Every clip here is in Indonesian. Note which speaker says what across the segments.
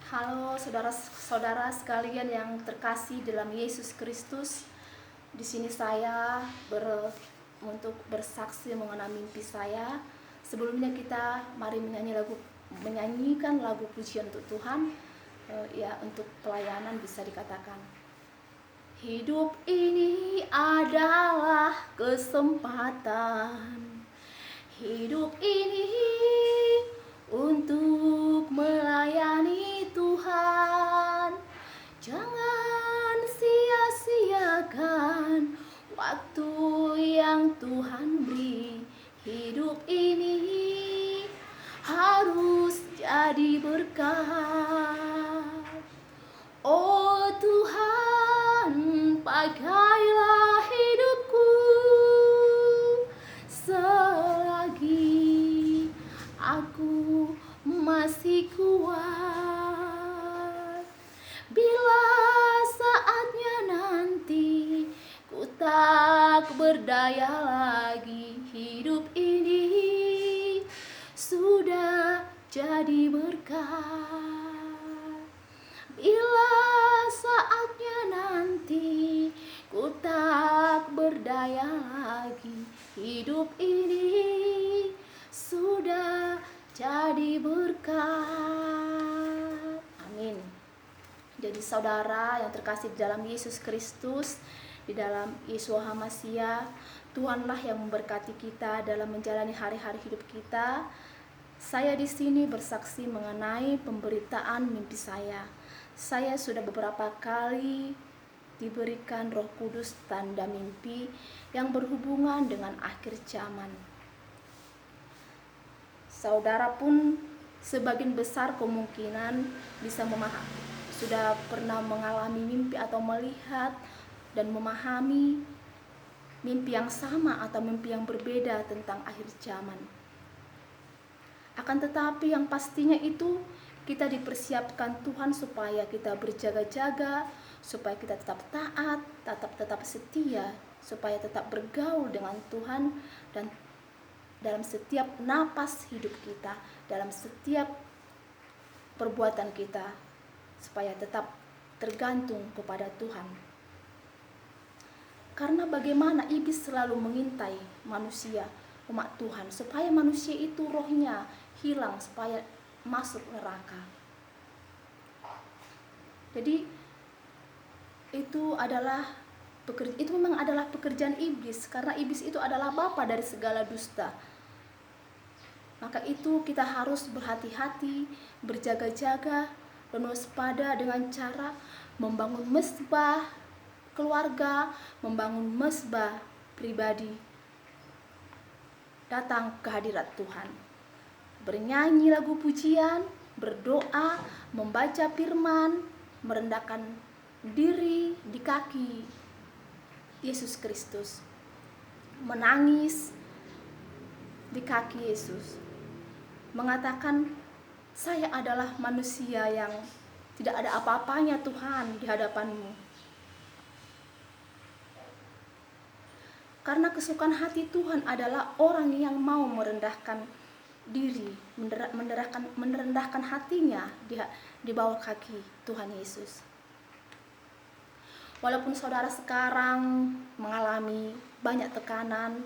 Speaker 1: Halo saudara-saudara sekalian yang terkasih dalam Yesus Kristus. Di sini saya untuk bersaksi mengenai mimpi saya. Sebelumnya kita mari menyanyikan lagu pujian untuk Tuhan. Ya, untuk pelayanan bisa dikatakan. Hidup ini adalah kesempatan. Hidup ini untuk melayani Tuhan. Jangan sia-siakan waktu yang Tuhan beri. Hidup ini harus jadi berkat. Oh Tuhan, pakailah hidupku selagi aku masih kuat. Bila saatnya nanti ku tak berdaya lagi, hidup ini sudah jadi berkat. Bila saatnya nanti ku tak berdaya lagi, hidup ini sudah jadi berkat. Amin. Jadi saudara yang terkasih di dalam Yesus Kristus, di dalam Yeshua HaMashiach, Tuhanlah yang memberkati kita dalam menjalani hari-hari hidup kita. Saya di sini bersaksi mengenai pemberitaan mimpi saya. Saya sudah beberapa kali diberikan Roh Kudus tanda mimpi yang berhubungan dengan akhir zaman. Saudara pun sebagian besar kemungkinan bisa sudah pernah mengalami mimpi atau melihat dan memahami mimpi yang sama atau mimpi yang berbeda tentang akhir zaman. Akan tetapi yang pastinya itu kita dipersiapkan Tuhan supaya kita berjaga-jaga, supaya kita tetap taat, tetap setia, supaya tetap bergaul dengan Tuhan dan dalam setiap napas hidup kita, dalam setiap perbuatan kita, supaya tetap tergantung kepada Tuhan. Karena bagaimana iblis selalu mengintai manusia, umat Tuhan, supaya manusia itu rohnya hilang, supaya masuk neraka. Jadi itu memang adalah pekerjaan iblis, karena iblis itu adalah bapa dari segala dusta. Maka itu kita harus berhati-hati, berjaga-jaga dan waspada dengan cara membangun mesbah keluarga, membangun mesbah pribadi, datang ke hadirat Tuhan, bernyanyi lagu pujian, berdoa, membaca firman, merendahkan diri di kaki Yesus Kristus, menangis di kaki Yesus, mengatakan, saya adalah manusia yang tidak ada apa-apanya Tuhan di hadapan-Mu. Karena kesukaan hati Tuhan adalah orang yang mau merendahkan diri, merendahkan hatinya di bawah kaki Tuhan Yesus. Walaupun saudara sekarang mengalami banyak tekanan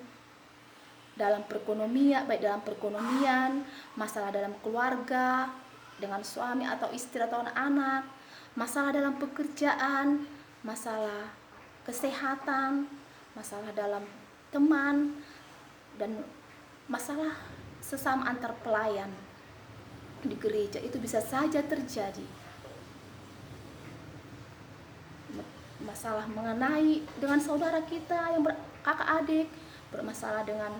Speaker 1: dalam perekonomian, baik dalam perekonomian, masalah dalam keluarga, dengan suami atau istri atau anak-anak, masalah dalam pekerjaan, masalah kesehatan, masalah dalam teman, dan masalah sesama antar pelayan di gereja, itu bisa saja terjadi. Masalah mengenai dengan saudara kita yang kakak adik, bermasalah dengan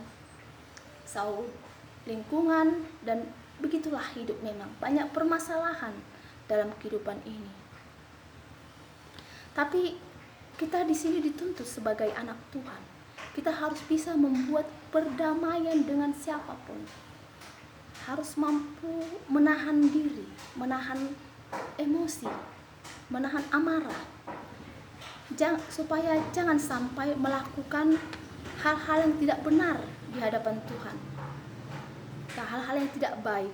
Speaker 1: lingkungan, dan begitulah hidup. Memang banyak permasalahan dalam kehidupan ini. Tapi kita di sini dituntut sebagai anak Tuhan. Kita harus bisa membuat perdamaian dengan siapapun. Harus mampu menahan diri, menahan emosi, menahan amarah. Supaya jangan sampai melakukan hal-hal yang tidak benar di hadapan Tuhan. Hal-hal yang tidak baik.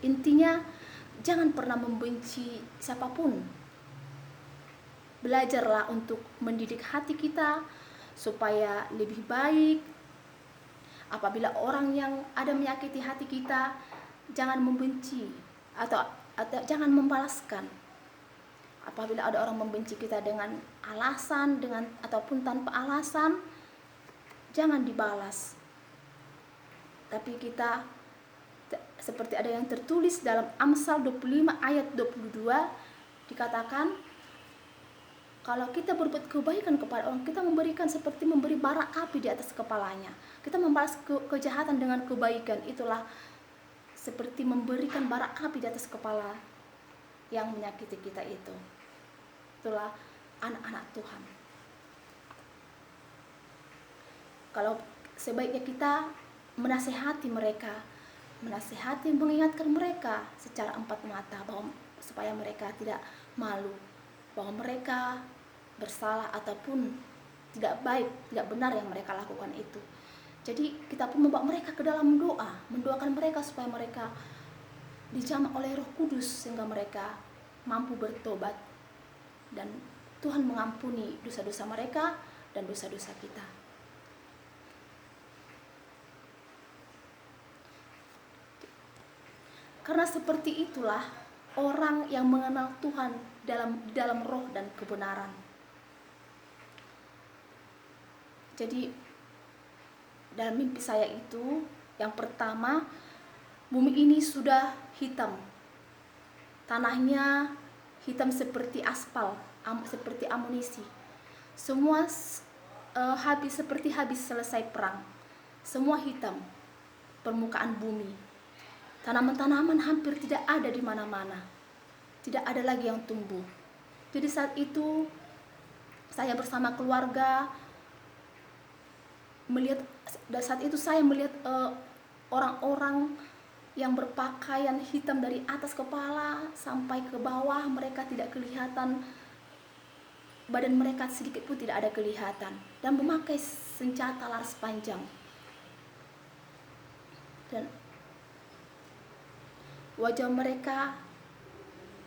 Speaker 1: Intinya jangan pernah membenci siapapun. Belajarlah untuk mendidik hati kita supaya lebih baik. Apabila orang yang ada menyakiti hati kita, jangan membenci atau jangan membalaskan. Apabila ada orang membenci kita dengan alasan ataupun tanpa alasan, jangan dibalas. Tapi kita seperti ada yang tertulis dalam Amsal 25 ayat 22, dikatakan kalau kita berbuat kebaikan kepada orang, kita memberikan seperti memberi bara api di atas kepalanya. Kita membalas kejahatan dengan kebaikan, itulah seperti memberikan bara api di atas kepala yang menyakiti kita itu. Itulah anak-anak Tuhan. Kalau sebaiknya kita menasehati mereka, mengingatkan mereka secara empat mata, bahwa supaya mereka tidak malu, bahwa mereka bersalah ataupun tidak baik, tidak benar yang mereka lakukan itu. Jadi kita pun membawa mereka ke dalam doa, mendoakan mereka supaya mereka dijamah oleh Roh Kudus sehingga mereka mampu bertobat dan Tuhan mengampuni dosa-dosa mereka dan dosa-dosa kita. Karena seperti itulah orang yang mengenal Tuhan dalam roh dan kebenaran. Jadi dalam mimpi saya itu, yang pertama, bumi ini sudah hitam. Tanahnya hitam seperti aspal, seperti amunisi. Semua habis selesai perang. Semua hitam permukaan bumi. Tanaman-tanaman hampir tidak ada di mana-mana. Tidak ada lagi yang tumbuh. Jadi saat itu saya bersama keluarga melihat orang-orang yang berpakaian hitam dari atas kepala sampai ke bawah, mereka tidak kelihatan, badan mereka sedikit pun tidak ada kelihatan, dan memakai senjata laras panjang. Dan wajah mereka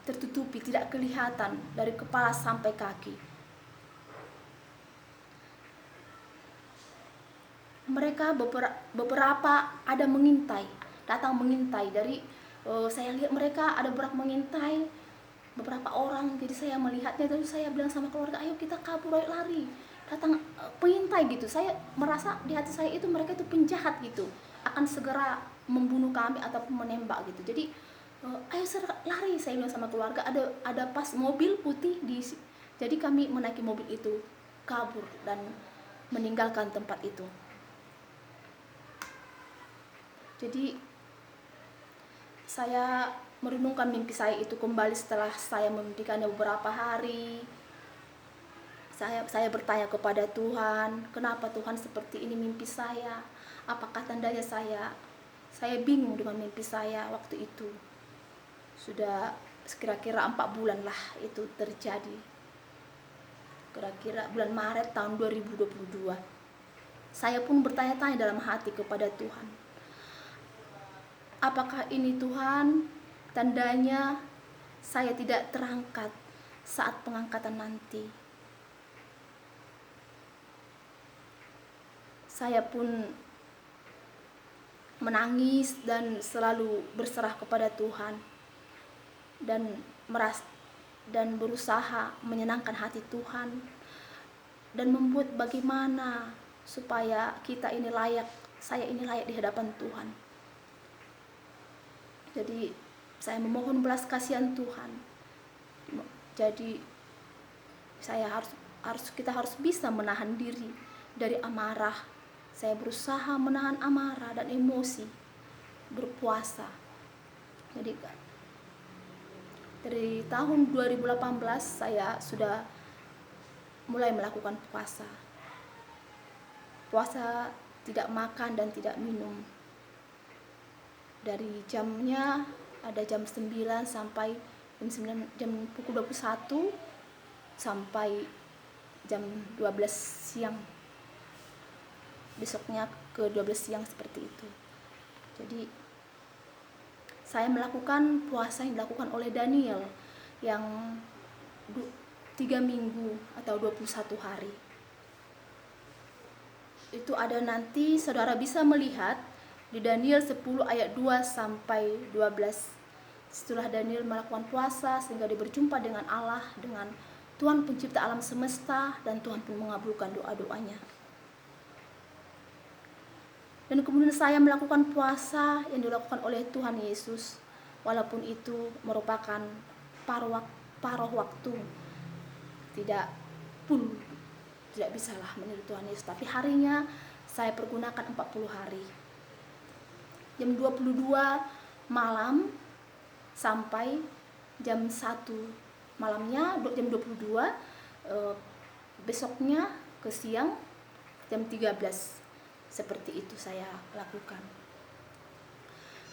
Speaker 1: tertutupi, tidak kelihatan dari kepala sampai kaki. Mereka beberapa ada datang mengintai dari saya lihat mereka ada beberapa mengintai beberapa orang. Jadi saya melihatnya, terus saya bilang sama keluarga, ayo kita kabur, ayo lari. Datang pengintai gitu. Saya merasa di hati saya itu mereka itu penjahat gitu, akan segera membunuh kami ataupun menembak gitu. Jadi ayo lari, saya bilang sama keluarga. Ada pas mobil putih jadi kami menaiki mobil itu, kabur dan meninggalkan tempat itu. Jadi saya merenungkan mimpi saya itu kembali setelah saya memimpikannya beberapa hari. Saya bertanya kepada Tuhan, kenapa Tuhan seperti ini mimpi saya? Apakah tandanya saya bingung dengan mimpi saya waktu itu. Sudah kira-kira 4 bulan lah itu terjadi. Kira-kira bulan Maret tahun 2022. Saya pun bertanya-tanya dalam hati kepada Tuhan, apakah ini Tuhan tandanya saya tidak terangkat saat pengangkatan nanti? Saya pun menangis dan selalu berserah kepada Tuhan dan berusaha menyenangkan hati Tuhan dan membuat bagaimana supaya saya ini layak di hadapan Tuhan. Jadi saya memohon belas kasihan Tuhan. Jadi kita harus bisa menahan diri dari amarah. Saya berusaha menahan amarah dan emosi, berpuasa. Jadi dari tahun 2018 saya sudah mulai melakukan puasa. Puasa tidak makan dan tidak minum. Dari jamnya ada jam 9 sampai jam pukul 21 sampai jam 12 siang. Besoknya ke 12 siang seperti itu. Jadi saya melakukan puasa yang dilakukan oleh Daniel yang 3 minggu atau 21 hari. Itu ada nanti saudara bisa melihat di Daniel 10 ayat 2 sampai 12. Setelah Daniel melakukan puasa sehingga dia berjumpa dengan Allah, dengan Tuhan pencipta alam semesta, dan Tuhan pun mengabulkan doa-doanya. Dan kemudian saya melakukan puasa yang dilakukan oleh Tuhan Yesus, walaupun itu merupakan paruh waktu, tidak bisalah meniru Tuhan Yesus, tapi harinya saya pergunakan 40 hari. Jam 22 malam sampai jam 1 malamnya, jam 22, besoknya ke siang jam 13. Seperti itu saya lakukan.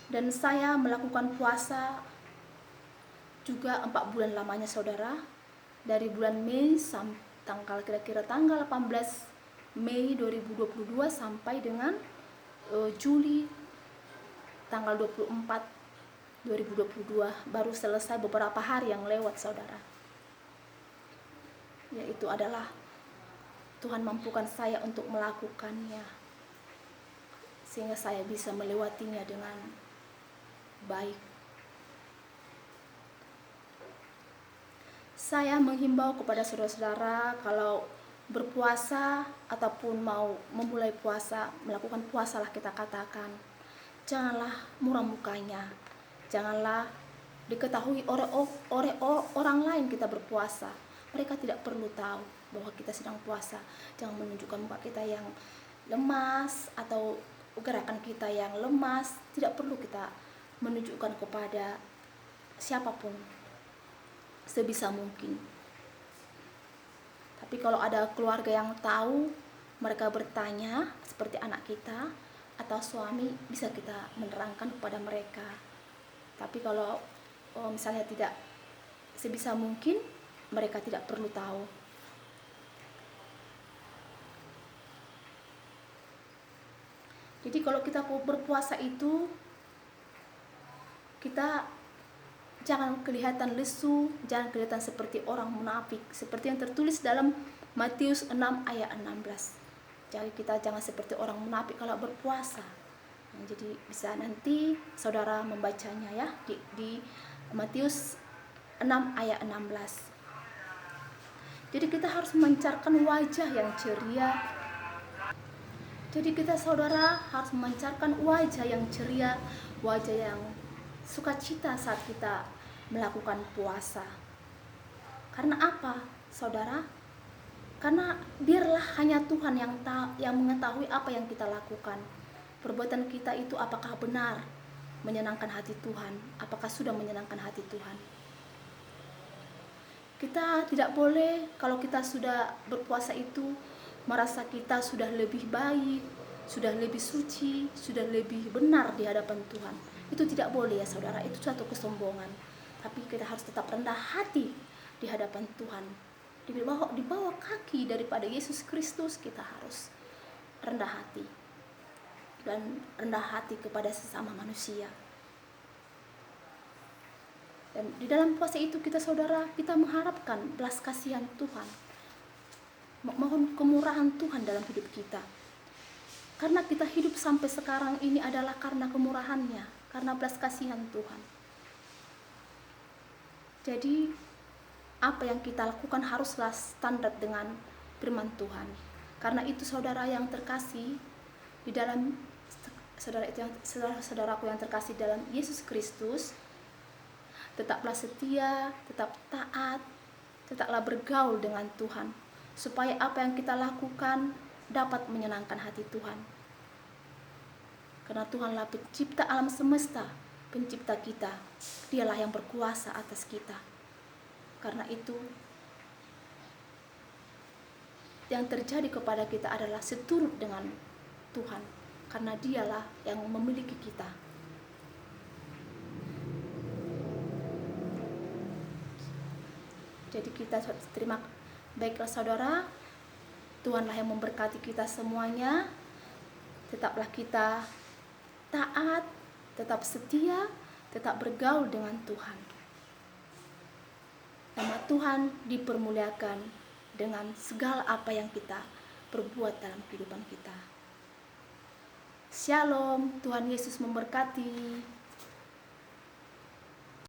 Speaker 1: Dan saya melakukan puasa juga 4 bulan lamanya saudara, dari bulan Mei sampai kira-kira tanggal 18 Mei 2022 sampai dengan Juli tanggal 24 2022, baru selesai beberapa hari yang lewat saudara. Yaitu adalah Tuhan mampukan saya untuk melakukannya sehingga saya bisa melewatinya dengan baik. Saya menghimbau kepada saudara-saudara, kalau berpuasa ataupun mau memulai puasa, melakukan puasalah kita katakan, janganlah murah mukanya, janganlah diketahui oleh orang lain kita berpuasa. Mereka tidak perlu tahu bahwa kita sedang puasa. Jangan menunjukkan muka kita yang lemas atau gerakan kita yang lemas. Tidak perlu kita menunjukkan kepada siapapun, sebisa mungkin. Tapi kalau ada keluarga yang tahu, mereka bertanya seperti anak kita atau suami, bisa kita menerangkan kepada mereka. Tapi kalau misalnya tidak, sebisa mungkin mereka tidak perlu tahu. Jadi kalau kita berpuasa itu, kita jangan kelihatan lesu, jangan kelihatan seperti orang munafik, seperti yang tertulis dalam Matius 6 ayat 16. Jadi kita jangan seperti orang munafik kalau berpuasa. Nah, jadi bisa nanti saudara membacanya ya di Matius 6 ayat 16. Jadi kita harus memancarkan wajah yang ceria. Jadi kita saudara harus memancarkan wajah yang ceria, wajah yang sukacita saat kita melakukan puasa. Karena apa, saudara? Karena biarlah hanya Tuhan yang mengetahui apa yang kita lakukan. Perbuatan kita itu apakah benar menyenangkan hati Tuhan? Apakah sudah menyenangkan hati Tuhan? Kita tidak boleh kalau kita sudah berpuasa itu merasa kita sudah lebih baik, sudah lebih suci, sudah lebih benar di hadapan Tuhan. Itu tidak boleh ya saudara, itu suatu kesombongan. Tapi kita harus tetap rendah hati di hadapan Tuhan. Di bawah kaki daripada Yesus Kristus kita harus rendah hati. Dan rendah hati kepada sesama manusia. Dan di dalam puasa itu kita saudara, kita mengharapkan belas kasihan Tuhan. Mohon kemurahan Tuhan dalam hidup kita. Karena kita hidup sampai sekarang ini adalah karena kemurahannya, karena belas kasihan Tuhan. Jadi apa yang kita lakukan haruslah standar dengan firman Tuhan. Karena itu saudara yang terkasih di dalam saudaraku yang terkasih dalam Yesus Kristus, tetaplah setia, tetap taat, tetaplah bergaul dengan Tuhan, supaya apa yang kita lakukan dapat menyenangkan hati Tuhan. Karena Tuhanlah pencipta alam semesta, pencipta kita. Dialah yang berkuasa atas kita. Karena itu yang terjadi kepada kita adalah seturut dengan Tuhan, karena Dialah yang memiliki kita. Jadi kita terima. Baiklah saudara, Tuhanlah yang memberkati kita semuanya. Tetaplah kita taat, tetap setia, tetap bergaul dengan Tuhan. Nama Tuhan dipermuliakan dengan segala apa yang kita perbuat dalam kehidupan kita. Shalom, Tuhan Yesus memberkati.